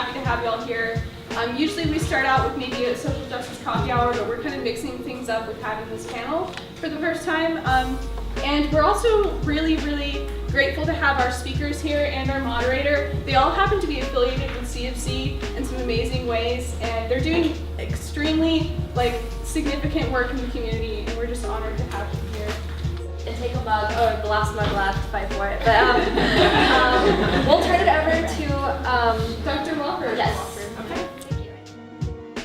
happy to have you all here. Usually we start out with maybe a social justice coffee hour, but we're kind of mixing things up with having this panel for the first time. And we're also really, really grateful to have our speakers here and our moderator. They all happen to be affiliated with CFC in some amazing ways, and they're doing extremely significant work in the community, and we're just honored to have them here. And take a mug, or the last mug left, fight for it. But we'll turn it over to Dr. Wofford. Yes. Okay.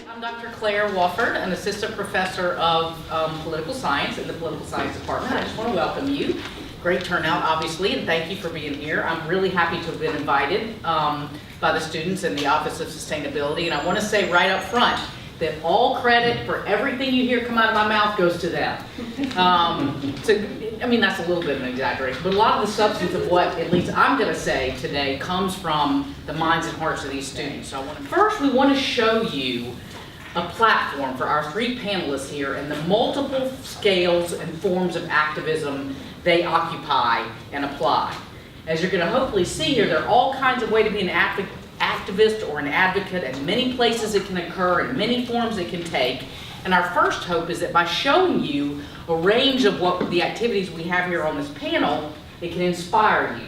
I'm Dr. Claire Wofford, an assistant professor of political science in the political science department. I just want to welcome you. Great turnout, obviously, and thank you for being here. I'm really happy to have been invited by the students in the Office of Sustainability, and I want to say right up front that all credit for everything you hear come out of my mouth goes to them. I mean, that's a little bit of an exaggeration, but a lot of the substance of what at least I'm going to say today comes from the minds and hearts of these students. So first, we want to show you a platform for our three panelists here and the multiple scales and forms of activism they occupy and apply. As you're going to hopefully see here, there are all kinds of ways to be an activist or an advocate, and many places it can occur and many forms it can take. And our first hope is that by showing you a range of what the activities we have here on this panel, it can inspire you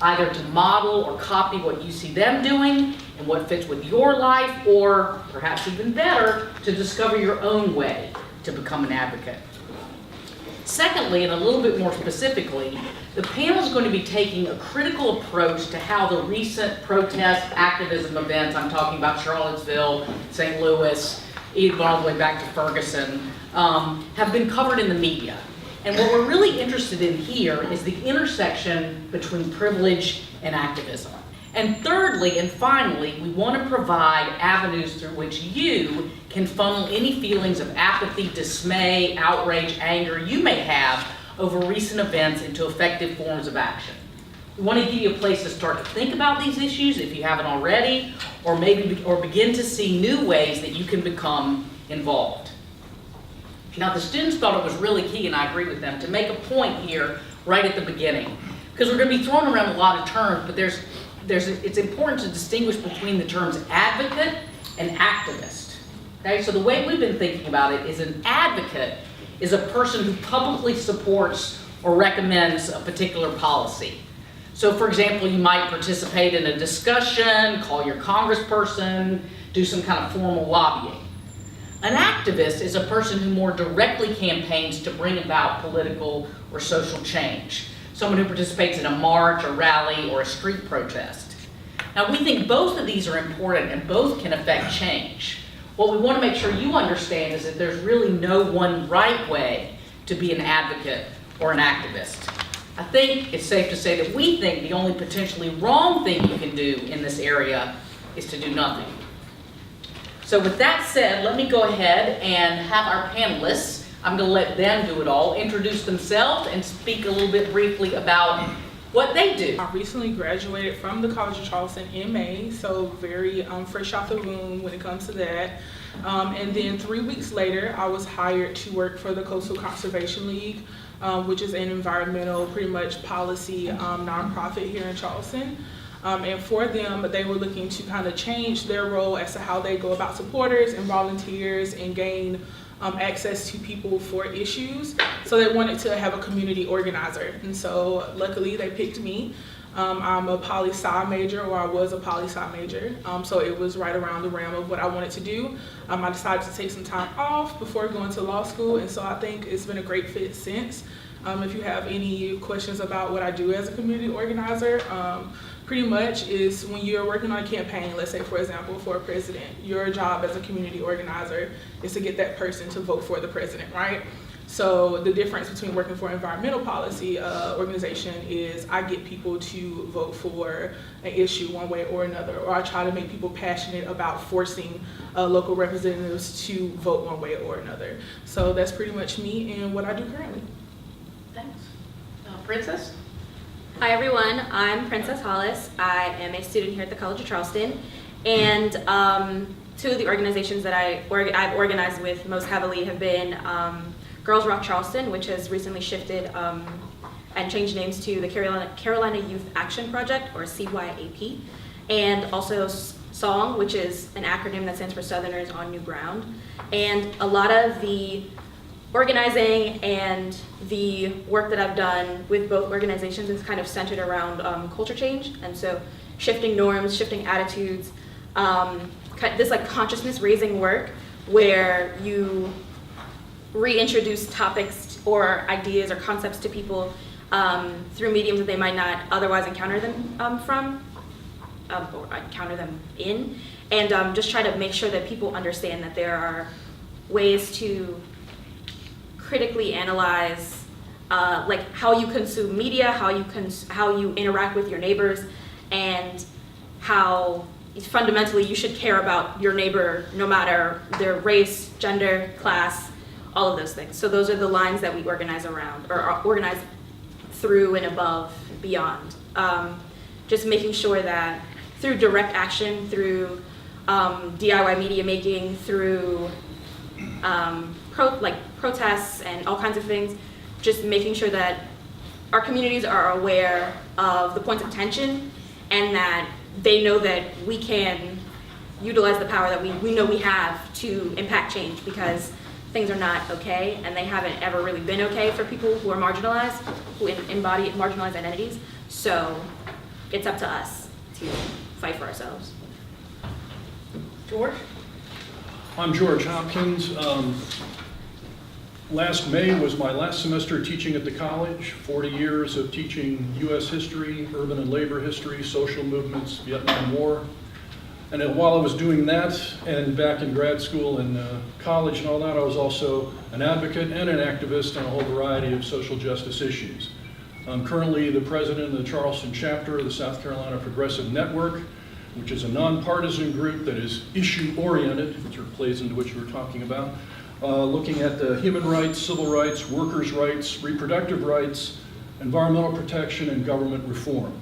either to model or copy what you see them doing and what fits with your life, or perhaps even better, to discover your own way to become an advocate. Secondly, and a little bit more specifically, the panel is going to be taking a critical approach to how the recent protest activism events, I'm talking about Charlottesville, St. Louis, even all the way back to Ferguson, have been covered in the media. And what we're really interested in here is the intersection between privilege and activism. And thirdly and finally, we want to provide avenues through which you can funnel any feelings of apathy, dismay, outrage, anger you may have over recent events into effective forms of action. We want to give you a place to start to think about these issues if you haven't already, or begin to see new ways that you can become involved. Now, the students thought it was really key, and I agree with them, to make a point here right at the beginning, because we're going to be throwing around a lot of terms, but it's important to distinguish between the terms advocate and activist. Okay, so the way we've been thinking about it is an advocate is a person who publicly supports or recommends a particular policy. So for example, you might participate in a discussion, call your congressperson, do some kind of formal lobbying. An activist is a person who more directly campaigns to bring about political or social change. Someone who participates in a march, a rally, or a street protest. Now, we think both of these are important and both can affect change. What we want to make sure you understand is that there's really no one right way to be an advocate or an activist. I think it's safe to say that we think the only potentially wrong thing you can do in this area is to do nothing. So with that said, let me go ahead and have our panelists, I'm going to let them do it all, introduce themselves and speak a little bit briefly about what they do. I recently graduated from the College of Charleston in May, so very fresh out the womb when it comes to that. And then 3 weeks later, I was hired to work for the Coastal Conservation League, which is an environmental, pretty much policy nonprofit here in Charleston. And for them, they were looking to kind of change their role as to how they go about supporters and volunteers and gain access to people for issues. So they wanted to have a community organizer. And so luckily they picked me. I'm a poli-sci major, or I was a poli-sci major. So it was right around the realm of what I wanted to do. I decided to take some time off before going to law school. And so I think it's been a great fit since. If you have any questions about what I do as a community organizer, pretty much is when you're working on a campaign, let's say for example for a president, your job as a community organizer is to get that person to vote for the president, right? So the difference between working for an environmental policy organization is I get people to vote for an issue one way or another, or I try to make people passionate about forcing local representatives to vote one way or another. So that's pretty much me and what I do currently. Thanks. Princess? Hi everyone, I'm Princess Hollis. I am a student here at the College of Charleston, and two of the organizations that I've organized with most heavily have been Girls Rock Charleston, which has recently shifted and changed names to the Carolina Youth Action Project, or CYAP, and also SONG, which is an acronym that stands for Southerners on New Ground. And a lot of the organizing and the work that I've done with both organizations is kind of centered around culture change. And so shifting norms, shifting attitudes, this like consciousness raising work where you reintroduce topics or ideas or concepts to people through mediums that they might not otherwise encounter them or encounter them in, and just try to make sure that people understand that there are ways to critically analyze like how you consume media, how you interact with your neighbors, and how fundamentally you should care about your neighbor no matter their race, gender, class, all of those things. So those are the lines that we organize around, or organize through and above, beyond. Just making sure that through direct action, through DIY media making, through protests and all kinds of things, just making sure that our communities are aware of the points of tension and that they know that we can utilize the power that we know we have to impact change, because things are not okay, and they haven't ever really been okay for people who are marginalized, who embody marginalized identities. So it's up to us to fight for ourselves. George? I'm George Hopkins. Last May was my last semester teaching at the college, 40 years of teaching U.S. history, urban and labor history, social movements, Vietnam War. And while I was doing that, and back in grad school and college and all that, I was also an advocate and an activist on a whole variety of social justice issues. I'm currently the president of the Charleston chapter of the South Carolina Progressive Network, which is a nonpartisan group that is issue-oriented, which plays into what you were talking about, looking at the human rights, civil rights, workers' rights, reproductive rights, environmental protection, and government reform.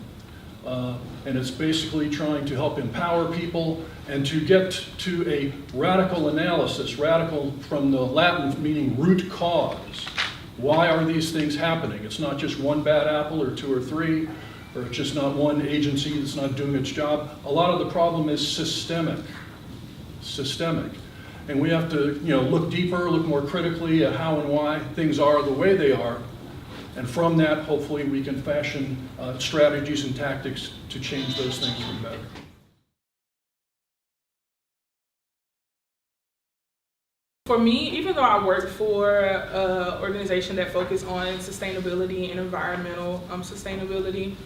And it's basically trying to help empower people and to get to a radical analysis, radical from the Latin meaning root cause. Why are these things happening? It's not just one bad apple or two or three, or it's just not one agency that's not doing its job. A lot of the problem is systemic. And we have to look deeper, look more critically at how and why things are the way they are. And from that, hopefully, we can fashion strategies and tactics to change those things for the better. For me, even though I work for an organization that focuses on sustainability and environmental sustainability,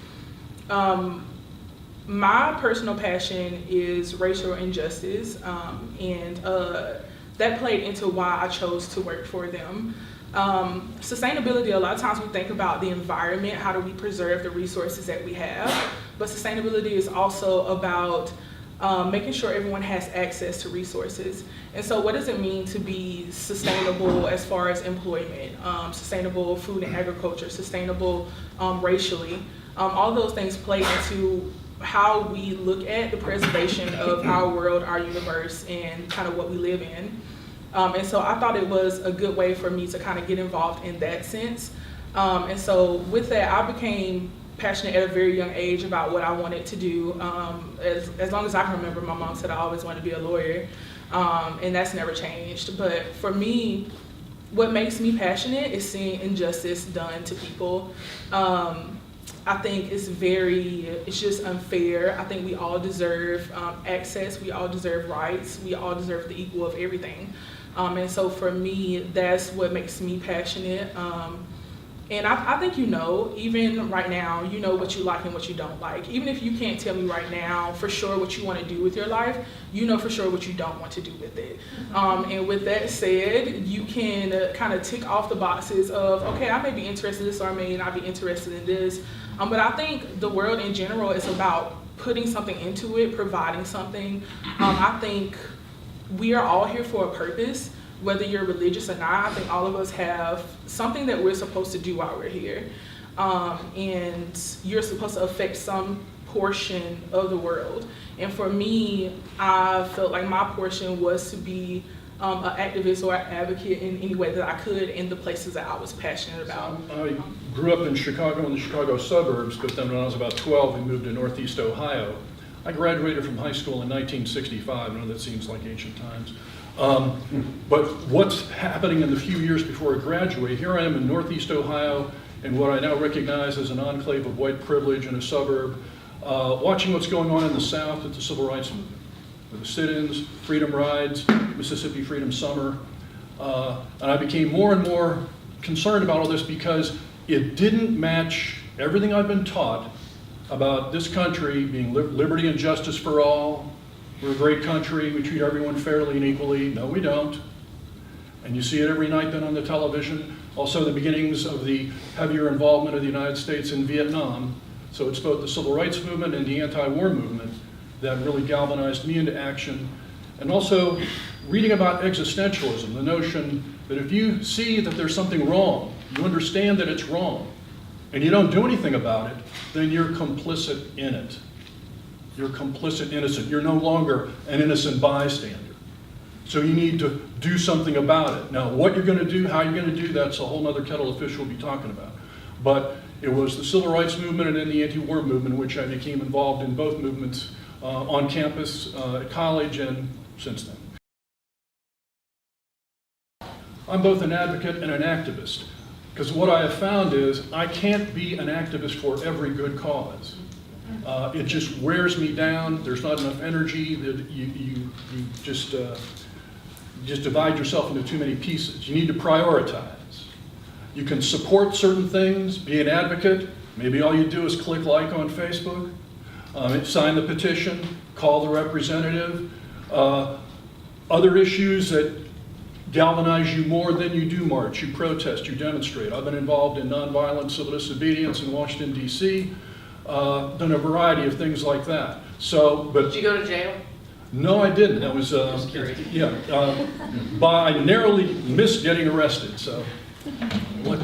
my personal passion is racial injustice, and that played into why I chose to work for them. Sustainability, a lot of times we think about the environment, how do we preserve the resources that we have, but sustainability is also about making sure everyone has access to resources. And so what does it mean to be sustainable as far as employment, sustainable food and agriculture, sustainable racially? All those things play into how we look at the preservation of our world, our universe, and kind of what we live in. And so I thought it was a good way for me to kind of get involved in that sense. And so with that, I became passionate at a very young age about what I wanted to do. As long as I can remember, my mom said I always wanted to be a lawyer, and that's never changed. But for me, what makes me passionate is seeing injustice done to people. I think it's just unfair. I think we all deserve access, we all deserve rights, we all deserve the equal of everything. And so for me, that's what makes me passionate. And I think even right now, you know what you like and what you don't like. Even if you can't tell me right now for sure what you want to do with your life, you know for sure what you don't want to do with it. And with that said, you can kind of tick off the boxes of, okay, I may be interested in this or I may not be interested in this. But I think the world in general is about putting something into it, providing something. I think we are all here for a purpose. Whether you're religious or not, I think all of us have something that we're supposed to do while we're here. And you're supposed to affect some portion of the world. And for me, I felt like my portion was to be an activist or an advocate in any way that I could in the places that I was passionate about. I grew up in Chicago, in the Chicago suburbs, but then when I was about 12, we moved to Northeast Ohio. I graduated from high school in 1965. I know that seems like ancient times. But what's happening in the few years before I graduate, here I am in Northeast Ohio, in what I now recognize as an enclave of white privilege in a suburb, watching what's going on in the South with the civil rights movement, with the sit-ins, freedom rides, Mississippi Freedom Summer. And I became more and more concerned about all this because it didn't match everything I've been taught about this country being liberty and justice for all. We're a great country, we treat everyone fairly and equally. No, we don't. And you see it every night then on the television. Also the beginnings of the heavier involvement of the United States in Vietnam. So it's both the civil rights movement and the anti-war movement that really galvanized me into action. And also reading about existentialism, the notion that if you see that there's something wrong, you understand that it's wrong, and you don't do anything about it, then you're complicit in it. You're complicit innocent. You're no longer an innocent bystander. So you need to do something about it. Now, what you're going to do, how you're going to do, that's a whole other kettle of fish we'll be talking about. But it was the civil rights movement and then the anti-war movement in which I became involved in both movements on campus, at college, and since then. I'm both an advocate and an activist, because what I have found is I can't be an activist for every good cause. It just wears me down. There's not enough energy. That you just divide yourself into too many pieces. You need to prioritize. You can support certain things, be an advocate. Maybe all you do is click like on Facebook, sign the petition, call the representative. Other issues that galvanize you more than you do march, you protest, you demonstrate. I've been involved in nonviolent civil disobedience in Washington, D.C., done a variety of things like that. So, but Did you go to jail? no, I didn't. That was Just curious. yeah. I narrowly missed getting arrested. So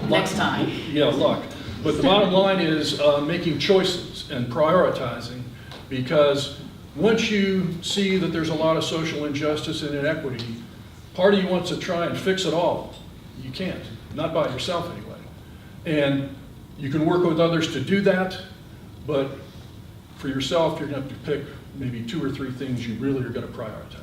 Next time. Yeah, luck. But the bottom line is making choices and prioritizing, because once you see that there's a lot of social injustice and inequity, part of you wants to try and fix it all. You can't, not by yourself anyway. And you can work with others to do that, but for yourself, you're going to have to pick maybe 2 or 3 things you really are going to prioritize.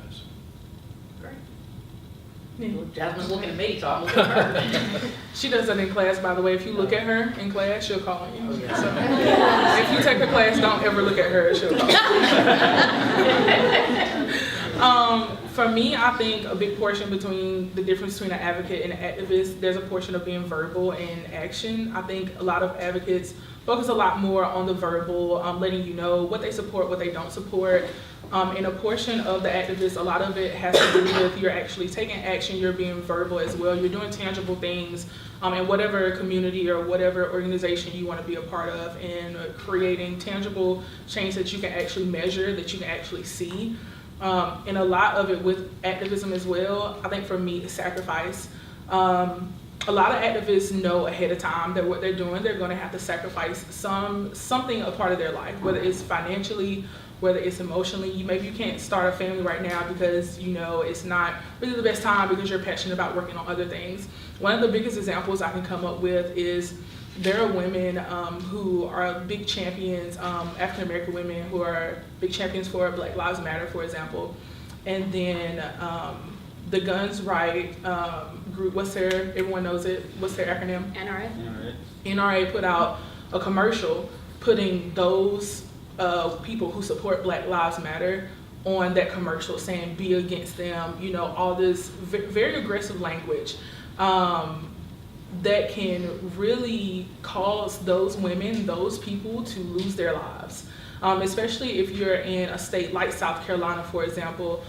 Jasmine's looking at me, so I'm looking at her. She does that in class, by the way. If you look at her in class, she'll call on you. Oh, yeah. So if you take her class, don't ever look at her, she'll call you. For me, I think a big portion between the difference between an advocate and an activist, there's a portion of being verbal and action. I think a lot of advocates focus a lot more on the verbal, letting you know what they support, what they don't support. And a portion of the activists, a lot of it has to do with you're actually taking action, you're being verbal as well, you're doing tangible things in whatever community or whatever organization you want to be a part of, and creating tangible change that you can actually measure, that you can actually see. And a lot of it with activism as well, I think for me, is sacrifice. A lot of activists know ahead of time that what they're doing, they're going to have to sacrifice something a part of their life, whether it's financially, whether it's emotionally. Maybe you can't start a family right now because you know it's not really the best time because you're passionate about working on other things. One of the biggest examples I can come up with is there are women who are big champions, African American women who are big champions for Black Lives Matter, for example. And then the Guns Right group, everyone knows it, what's their acronym? NRA. NRA put out a commercial putting those people who support Black Lives Matter on that commercial, saying be against them, you know, all this very aggressive language that can really cause those women, those people to lose their lives. Especially if you're in a state like South Carolina, for example,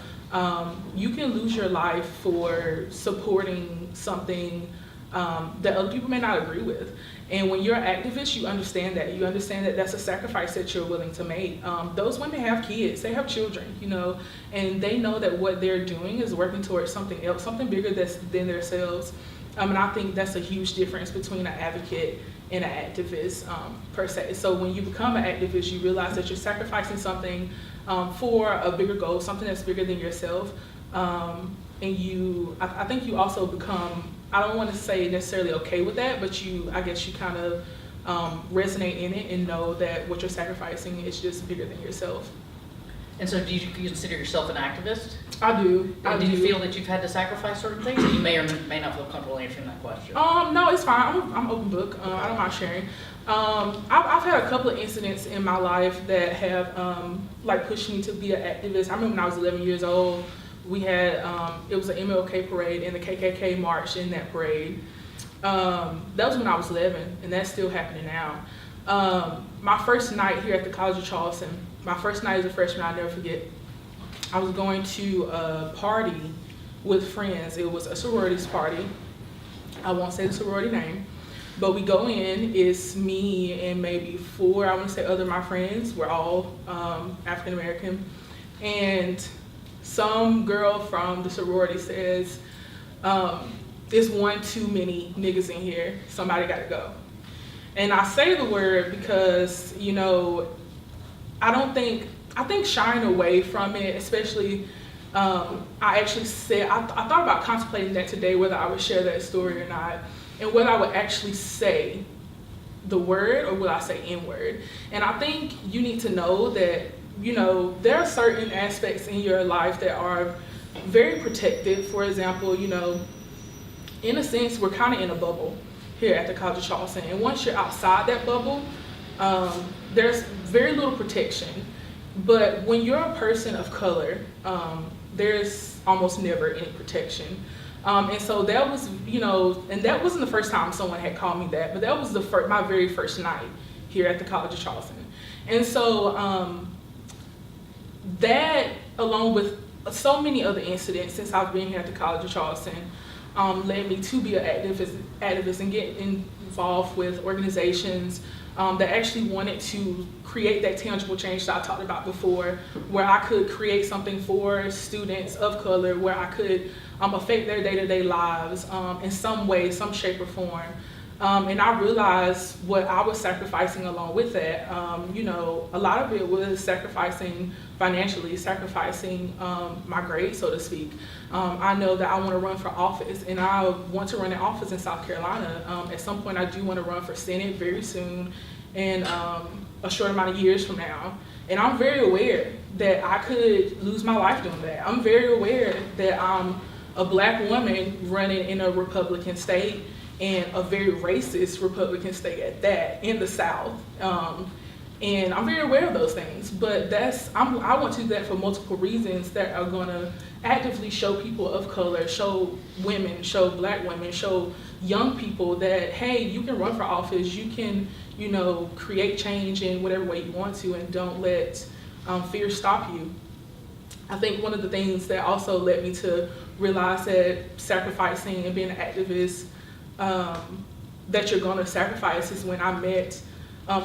you can lose your life for supporting something that other people may not agree with. And when you're an activist, you understand that. You understand that that's a sacrifice that you're willing to make. Those women have kids, they have children, you know, and they know that what they're doing is working towards something else, something bigger than themselves. And I think that's a huge difference between an advocate and an activist per se. So when you become an activist, you realize that you're sacrificing something for a bigger goal, something that's bigger than yourself. And I think you also become, I don't want to say necessarily okay with that, but I guess you kind of resonate in it and know that what you're sacrificing is just bigger than yourself. And so do you consider yourself an activist? I do. And do you feel that you've had to sacrifice certain things? Or you may or may not feel comfortable answering that question. No, it's fine. I'm open book. I don't mind sharing. I've had a couple of incidents in my life that have like pushed me to be an activist. I remember when I was 11 years old, we had it was an MLK parade and the KKK marched in that parade. That was when I was 11, and that's still happening now. My first night here at the College of Charleston, my first night as a freshman, I'll never forget. I was going to a party with friends. It was a sororities party. I won't say the sorority name, but we go in, it's me and maybe 4, I want to say other my friends. We're all African American. And some girl from the sorority says, there's one too many niggas in here, somebody gotta go. And I say the word because, you know, I think shying away from it, especially, I actually said, I thought about contemplating that today, whether I would share that story or not, and whether I would actually say the word or would I say N-word. And I think you need to know that, you know, there are certain aspects in your life that are very protected. For example, you know, in a sense, we're kind of in a bubble here at the College of Charleston. And once you're outside that bubble, there's very little protection. But when you're a person of color, there's almost never any protection. And so that was, you know, and that wasn't the first time someone had called me that, but that was my very first night here at the College of Charleston. And so that, along with so many other incidents since I've been here at the College of Charleston, led me to be an activist and get involved with organizations that actually wanted to create that tangible change that I talked about before, where I could create something for students of color, where I could affect their day-to-day lives in some way, some shape or form. And I realized what I was sacrificing along with that. You know, a lot of it was sacrificing financially, sacrificing my grades, so to speak. I know that I want to run for office, and I want to run an office in South Carolina. At some point, I do want to run for Senate very soon, and a short amount of years from now. And I'm very aware that I could lose my life doing that. I'm very aware that I'm a Black woman running in a Republican state, and a very racist Republican state at that, in the South. And I'm very aware of those things, but I want to do that for multiple reasons that are gonna actively show people of color, show women, show Black women, show young people that, hey, you can run for office, you can, you know, create change in whatever way you want to, and don't let fear stop you. I think one of the things that also led me to realize that sacrificing and being an activist, that you're gonna sacrifice, is when I met,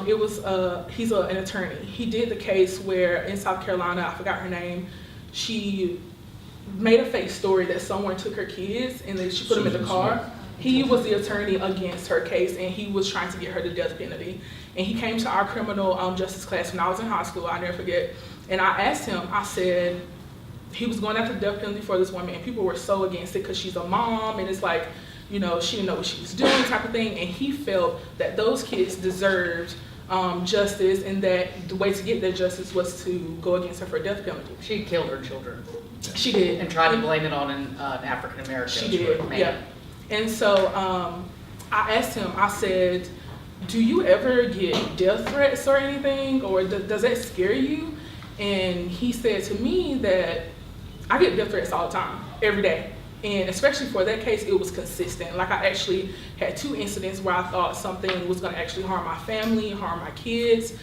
he's an attorney. He did the case where in South Carolina, I forgot her name, she made a fake story that someone took her kids and then she put them in the car. He was the attorney against her case, and he was trying to get her the death penalty. And he came to our criminal justice class when I was in high school, I'll never forget. And I asked him, I said, he was going after the death penalty for this woman, and people were so against it because she's a mom, and it's like, you know, she didn't know what she was doing, type of thing. And he felt that those kids deserved justice, and that the way to get their justice was to go against her for a death penalty. She killed her children. She did. And tried to blame it on an African American. She did, yeah. And so I asked him, I said, do you ever get death threats or anything, or does that scare you? And he said to me that I get death threats all the time, every day. And especially for that case, it was consistent. Like, I actually had 2 incidents where I thought something was gonna actually harm my family, harm my kids.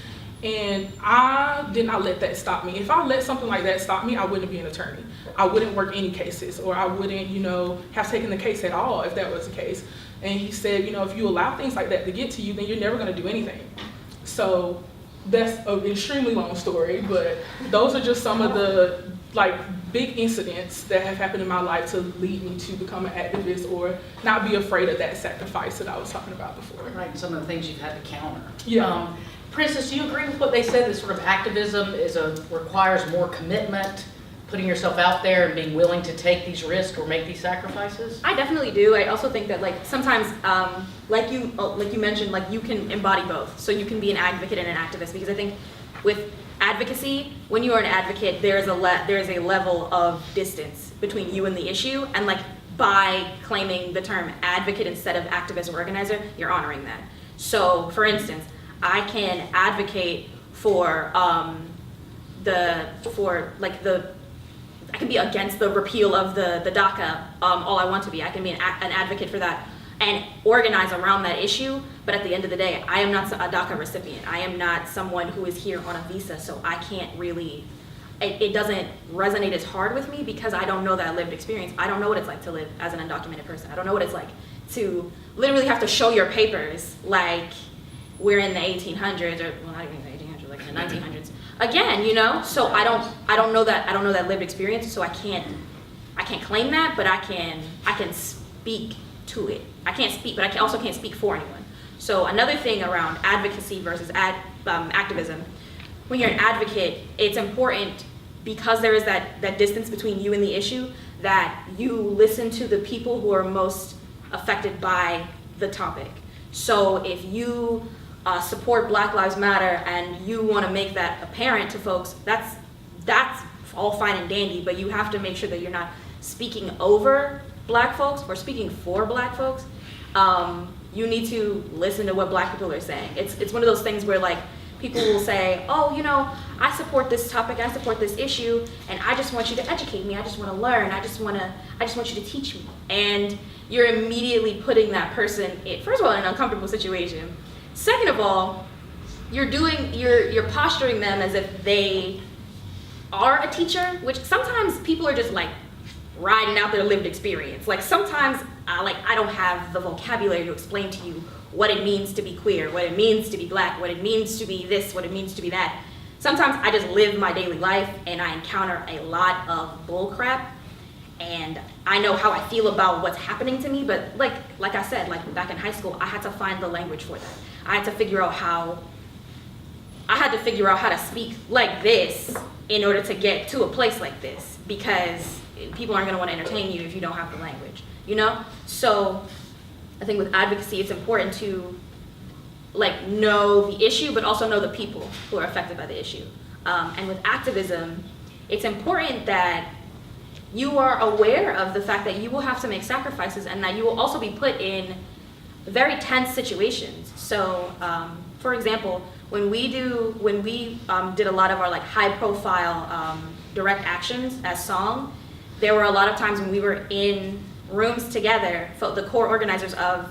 And I did not let that stop me. If I let something like that stop me, I wouldn't be an attorney. I wouldn't work any cases, or I wouldn't, you know, have taken the case at all if that was the case. And he said, you know, if you allow things like that to get to you, then you're never gonna do anything. So that's an extremely long story, but those are just some of the, like, big incidents that have happened in my life to lead me to become an activist, or not be afraid of that sacrifice that I was talking about before. Right, and some of the things you've had to counter. Yeah. Princess, do you agree with what they said, that sort of activism requires more commitment, putting yourself out there and being willing to take these risks or make these sacrifices? I definitely do. I also think that, like, sometimes, like you mentioned, like, you can embody both. So you can be an advocate and an activist, because I think with advocacy, when you are an advocate, there is a level of distance between you and the issue, and like by claiming the term advocate instead of activist or organizer, you're honoring that. So, for instance, I can advocate for I can be against the repeal of the DACA all I want to be. I can be an advocate for that and organize around that issue, but at the end of the day, I am not a DACA recipient. I am not someone who is here on a visa, so I can't really, it doesn't resonate as hard with me because I don't know that lived experience. I don't know what it's like to live as an undocumented person. I don't know what it's like to literally have to show your papers like we're in the 1800s, or well, not even the 1800s, like in the 1900s. Again, you know, so I don't know that lived experience, so I can't claim that, but I can speak to it. I can't speak, but I also can't speak for anyone. So another thing around advocacy versus activism, when you're an advocate, it's important because there is that distance between you and the issue that you listen to the people who are most affected by the topic. So if you support Black Lives Matter and you want to make that apparent to folks, that's all fine and dandy, but you have to make sure that you're not speaking over Black folks or speaking for Black folks. You need to listen to what Black people are saying. It's one of those things where like people will say, oh, you know, I support this topic, I support this issue, and I just want you to educate me, I just want to learn, I just want you to teach me. And you're immediately putting that person first of all, in an uncomfortable situation. Second of all, you're posturing them as if they are a teacher, which sometimes people are just like riding out their lived experience. Like sometimes I don't have the vocabulary to explain to you what it means to be queer, what it means to be Black, what it means to be this, what it means to be that. Sometimes I just live my daily life and I encounter a lot of bull crap, and I know how I feel about what's happening to me, but like I said, like back in high school, I had to find the language for that. I had to figure out how to speak like this in order to get to a place like this, because people aren't going to want to entertain you if you don't have the language, you know? So I think with advocacy, it's important to like know the issue, but also know the people who are affected by the issue. And with activism, it's important that you are aware of the fact that you will have to make sacrifices and that you will also be put in very tense situations. So, for example, when we did a lot of our like high-profile direct actions as Song, there were a lot of times when we were in rooms together, the core organizers of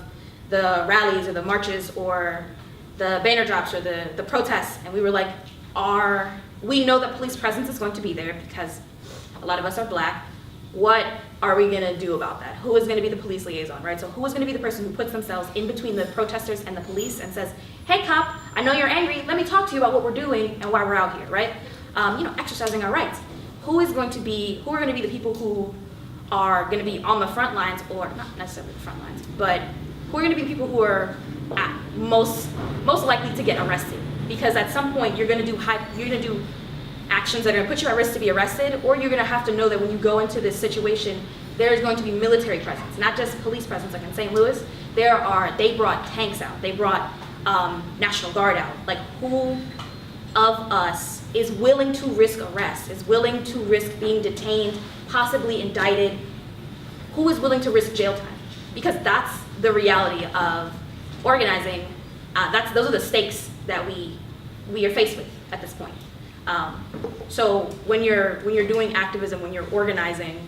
the rallies or the marches or the banner drops or the protests, and we were like, we know that police presence is going to be there because a lot of us are Black. What are we gonna do about that? Who is gonna be the police liaison, right? So who is gonna be the person who puts themselves in between the protesters and the police and says, hey cop, I know you're angry, let me talk to you about what we're doing and why we're out here, right? Exercising our rights. Who are gonna be the people who are gonna be on the front lines, or not necessarily the front lines, but who are gonna be people who are most likely to get arrested? Because at some point you're gonna do actions that are gonna put you at risk to be arrested, or you're gonna have to know that when you go into this situation, there is going to be military presence, not just police presence. Like in St. Louis, they brought tanks out, they brought National Guard out. Like who of us is willing to risk arrest, is willing to risk being detained, possibly indicted? Who is willing to risk jail time? Because that's the reality of organizing. Those are the stakes that we are faced with at this point. So when you're doing activism, when you're organizing,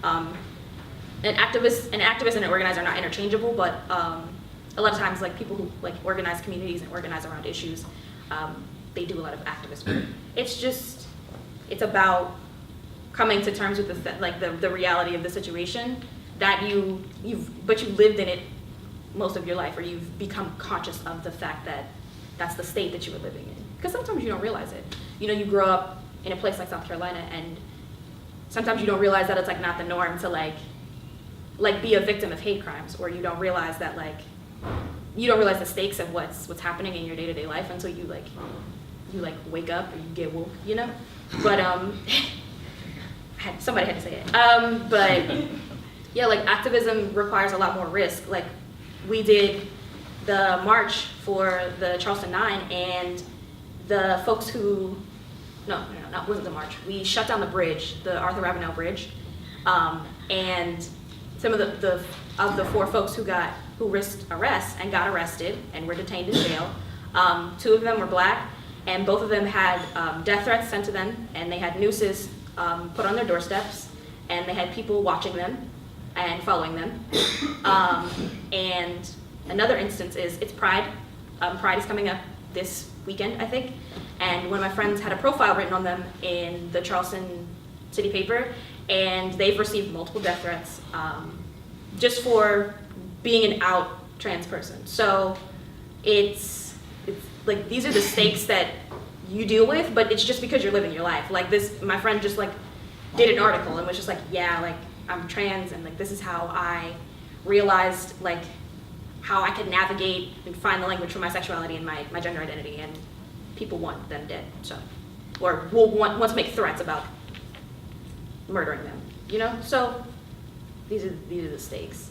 an activist and an organizer are not interchangeable, but a lot of times like people who like organize communities and organize around issues, they do a lot of activist work. It's about coming to terms with the reality of the situation that you've lived in it most of your life, or you've become conscious of the fact that that's the state that you were living in. Because sometimes you don't realize it. You know, you grow up in a place like South Carolina, and sometimes you don't realize that it's like not the norm to like be a victim of hate crimes, or you don't realize that you don't realize the stakes of what's happening in your day-to-day life until you wake up or you get woke, you know? But somebody had to say it. But yeah, like activism requires a lot more risk. Like we did the march for the Charleston 9, and the folks who wasn't the march. We shut down the bridge, the Arthur Ravenel Bridge, and some of the 4 folks who risked arrest and got arrested and were detained in jail, 2 of them were black, and both of them had death threats sent to them, and they had nooses put on their doorsteps, and they had people watching them and following them. And another instance is, it's Pride. Pride is coming up this weekend, I think, and one of my friends had a profile written on them in the Charleston city paper, and they've received multiple death threats just for being an out trans person. So it's like, these are the stakes that you deal with, but it's just because you're living your life. Like this, my friend just like did an article and was just like, yeah, like I'm trans, and like this is how I realized like how I could navigate and find the language for my sexuality and my gender identity, and people want them dead, so, or will want to make threats about murdering them, you know? So these are the stakes.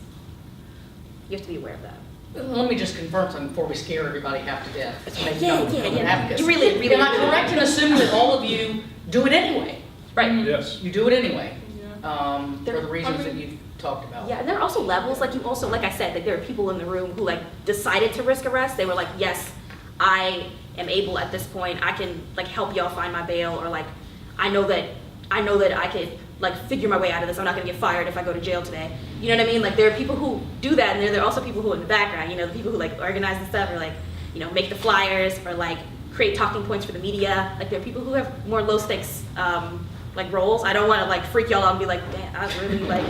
You have to be aware of that. Let me just confirm something before we scare everybody half to death. Yeah. Advocacy. You really. Am I correct in assuming that all of you do it anyway? Right. Yes. You do it anyway, for There- the reasons that you've talked about. Yeah, and there are also levels, like you also, like I said, like there are people in the room who like decided to risk arrest. They were like, yes, I am able at this point, I can like help y'all find my bail, or like, I know that I could like figure my way out of this. I'm not gonna get fired if I go to jail today. You know what I mean? Like there are people who do that, and there are also people who are in the background, you know, the people who like organize the stuff, or like, you know, make the flyers, or like create talking points for the media. Like there are people who have more low stakes like roles. I don't want to like freak y'all out and be like, damn, I really like,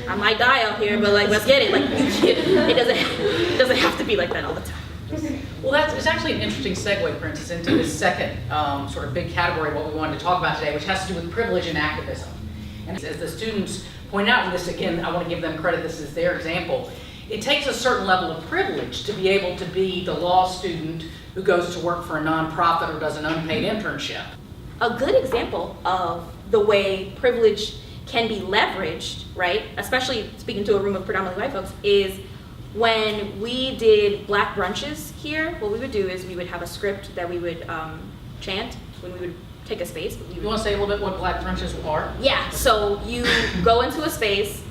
I might die out here, but like let's get it. Like it doesn't have to be like that all the time. Well, it's actually an interesting segue, Princess, into this second sort of big category of what we wanted to talk about today, which has to do with privilege and activism. And as the students point out, and this again, I want to give them credit, this is their example, it takes a certain level of privilege to be able to be the law student who goes to work for a nonprofit or does an unpaid internship. A good example of the way privilege can be leveraged, right, especially speaking to a room of predominantly white folks, is when we did black brunches here. What we would do is we would have a script that we would chant when we would take a space. You want to say a little bit what black brunches are? Yeah, so you go into a space,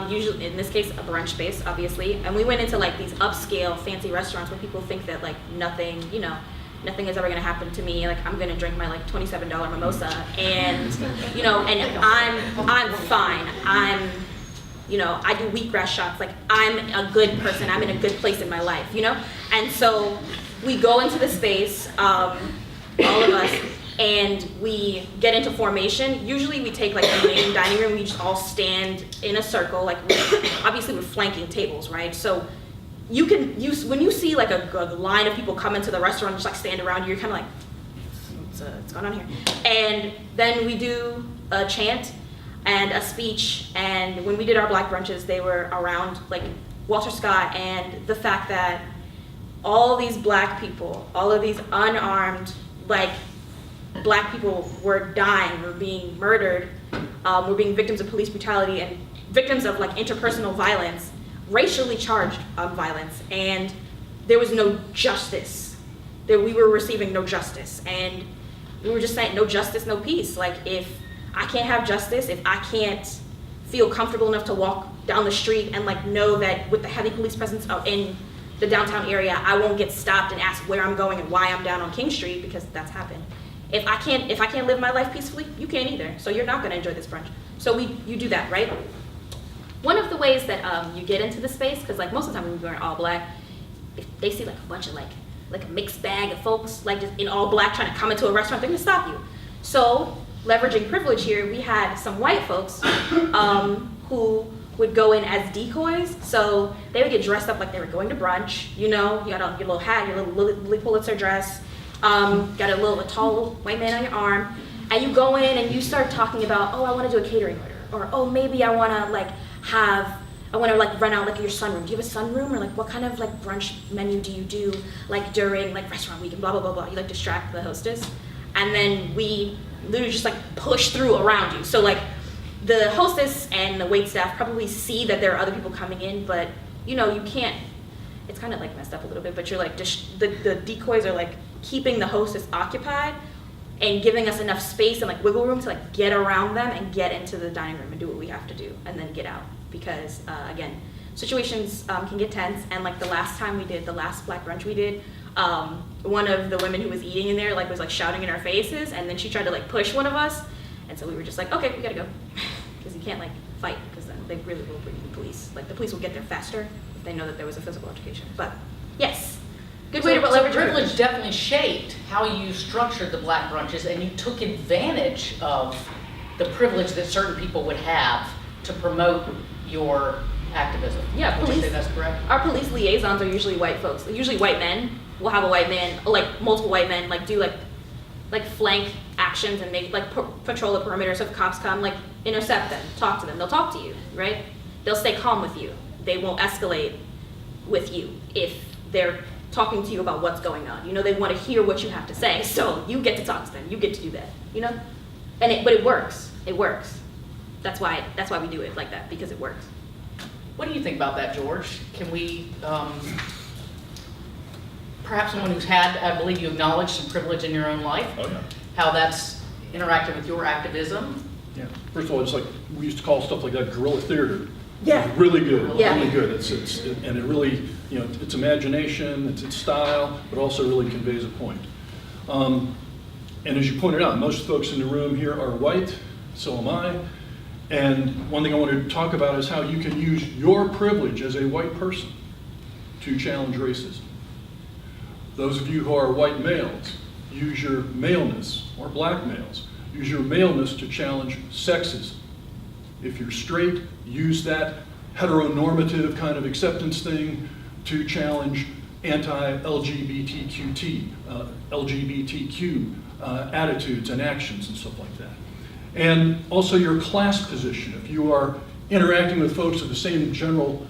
usually in this case a brunch space, obviously, and we went into like these upscale fancy restaurants where people think that like nothing is ever gonna happen to me. Like I'm gonna drink my like $27 mimosa, and you know, and I'm fine. I do wheatgrass shots. Like I'm a good person. I'm in a good place in my life, you know. And so we go into the space, all of us, and we get into formation. Usually we take like the main dining room. We just all stand in a circle, like obviously we're flanking tables, right? So you can when you see like a line of people come into the restaurant, just like stand around you, you're kind of like, what's going on here? And then we do a chant and a speech. And when we did our black brunches, they were around like Walter Scott and the fact that all these black people, all of these unarmed like black people were dying, were being murdered, were being victims of police brutality and victims of like interpersonal violence, racially charged violence, and there was no justice. We were receiving no justice, and we were just saying no justice, no peace. Like if I can't have justice, if I can't feel comfortable enough to walk down the street and like know that with the heavy police presence in the downtown area, I won't get stopped and asked where I'm going and why I'm down on King Street, because that's happened. If I can't live my life peacefully, you can't either. So you're not going to enjoy this brunch. So you do that, right? One of the ways that you get into the space, because like most of the time when we're all black, if they see like a bunch of like a mixed bag of folks like just in all black trying to come into a restaurant, they're gonna stop you. So leveraging privilege here, we had some white folks who would go in as decoys. So they would get dressed up like they were going to brunch. You know, you got your little hat, your little Lily Pulitzer dress, got a tall white man on your arm, and you go in and you start talking about, oh, I want to do a catering order, or oh, maybe I want to rent out like your sunroom. Do you have a sunroom, or like what kind of like brunch menu do you do like during like restaurant week and blah blah blah blah. You like distract the hostess, and then we literally just like push through around you. So like the hostess and the wait staff probably see that there are other people coming in, but you know you can't. It's kind of like messed up a little bit, but you're like the decoys are like keeping the hostess occupied and giving us enough space and like wiggle room to like get around them and get into the dining room and do what we have to do and then get out. Because again, situations can get tense, and like the last time we did, the last Black brunch we did, one of the women who was eating in there like was like shouting in our faces, and then she tried to like push one of us, and so we were just like, okay, we gotta go. Because you can't like fight, because then they really will bring the police. Like the police will get there faster if they know that there was a physical altercation. But yes, good way to leverage privilege definitely shaped how you structured the Black brunches, and you took advantage of the privilege that certain people would have to promote your activism. Yeah, Would you say that's correct? Our police liaisons are usually white folks. Usually white men. We'll have a white man, like multiple white men, like do like flank actions and make like patrol the perimeter. So if cops come, like intercept them, talk to them. They'll talk to you, right? They'll stay calm with you. They won't escalate with you if they're talking to you about what's going on. You know, they want to hear what you have to say, so you get to talk to them. You get to do that, you know? But it works. It works. That's why we do it like that, because it works. What do you think about that, George? Can we, perhaps someone who's had, I believe you acknowledged some privilege in your own life, Oh, yeah. how that's interacted with your activism? Yeah. First of all, it's like, we used to call stuff like that guerrilla theater. Yeah. Really good, Yeah. really good. And it really, you know, it's imagination, it's style, but also really conveys a point. And as you pointed out, most folks in the room here are white, so am I. And one thing I wanted to talk about is how you can use your privilege as a white person to challenge racism. Those of you who are white males, use your maleness, or black males, use your maleness to challenge sexism. If you're straight, use that heteronormative kind of acceptance thing to challenge LGBTQ attitudes and actions and stuff like that. And also your class position. If you are interacting with folks of the same general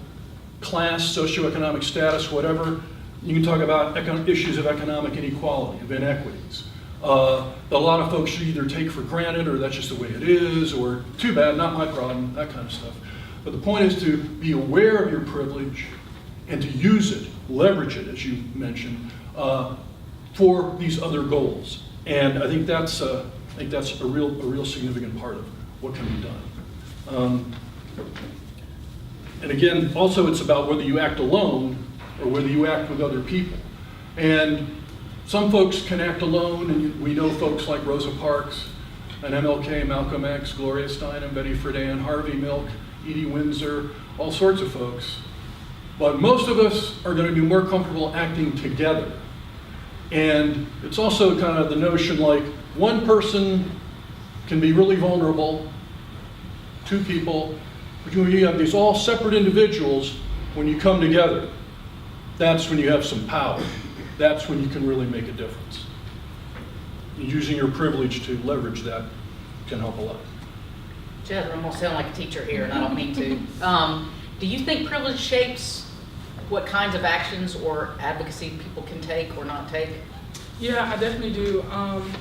class, socioeconomic status, whatever, you can talk about issues of economic inequality, of inequities. A lot of folks either take for granted, or that's just the way it is, or too bad, not my problem, that kind of stuff. But the point is to be aware of your privilege and to use it, leverage it, as you mentioned, for these other goals. And I think that's a real significant part of what can be done. And again, also it's about whether you act alone or whether you act with other people. And some folks can act alone, and we know folks like Rosa Parks and MLK, Malcolm X, Gloria Steinem, Betty Friedan, Harvey Milk, Edie Windsor, all sorts of folks. But most of us are going to be more comfortable acting together. And it's also kind of the notion like one person can be really vulnerable, two people, but when you have these all separate individuals, when you come together, that's when you have some power. That's when you can really make a difference. Using your privilege to leverage that can help a lot. Jasmine, I'm gonna sound like a teacher here, and I don't mean to. Do you think privilege shapes what kinds of actions or advocacy people can take or not take? Yeah, I definitely do.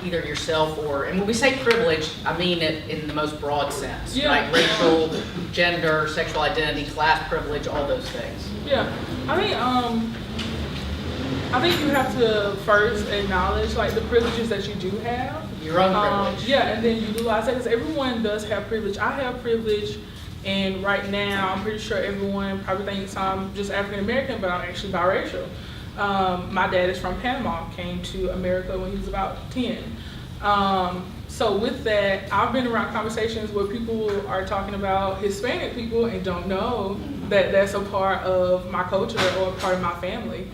Either yourself or, and when we say privilege, I mean it in the most broad sense, Yeah. like racial, gender, sexual identity, class privilege, all those things. Yeah, I think you have to first acknowledge like the privileges that you do have. Your own privilege. Yeah, and then utilize that, because everyone does have privilege. I have privilege, and right now I'm pretty sure everyone probably thinks I'm just African American, but I'm actually biracial. My dad is from Panama, came to America when he was about 10. So with that, I've been around conversations where people are talking about Hispanic people and don't know that that's a part of my culture or a part of my family.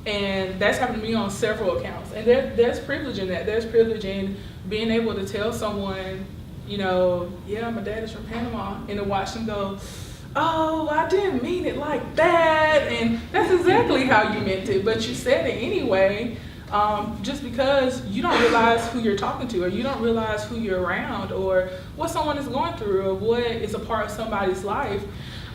And that's happened to me on several accounts. And there's privilege in that. There's privilege in being able to tell someone, you know, yeah, my dad is from Panama, and to watch them go, oh, I didn't mean it like that. And that's exactly how you meant it, but you said it anyway, just because you don't realize who you're talking to, or you don't realize who you're around, or what someone is going through, or what is a part of somebody's life.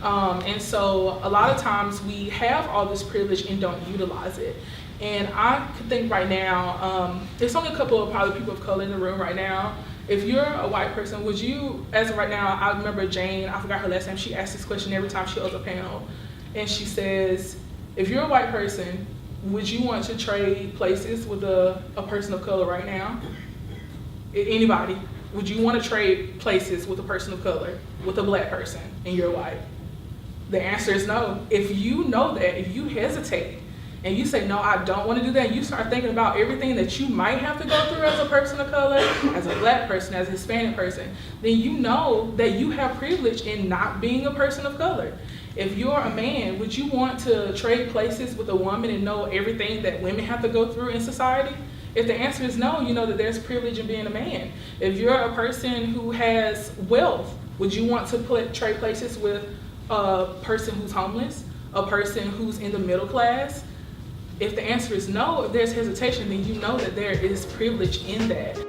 And so a lot of times we have all this privilege and don't utilize it. And I could think right now, there's only a couple of probably people of color in the room right now. If you're a white person, would you, as of right now, I remember Jane, I forgot her last name, she asks this question every time she holds a panel. And she says, if you're a white person, would you want to trade places with a person of color right now? Anybody? Would you want to trade places with a person of color, with a black person, and you're white? The answer is no. If you know that, if you hesitate, and you say, no, I don't want to do that, and you start thinking about everything that you might have to go through as a person of color, as a black person, as a Hispanic person, then you know that you have privilege in not being a person of color. If you're a man, would you want to trade places with a woman and know everything that women have to go through in society? If the answer is no, you know that there's privilege in being a man. If you're a person who has wealth, would you want to trade places with a person who's homeless, a person who's in the middle class? If the answer is no, if there's hesitation, then you know that there is privilege in that.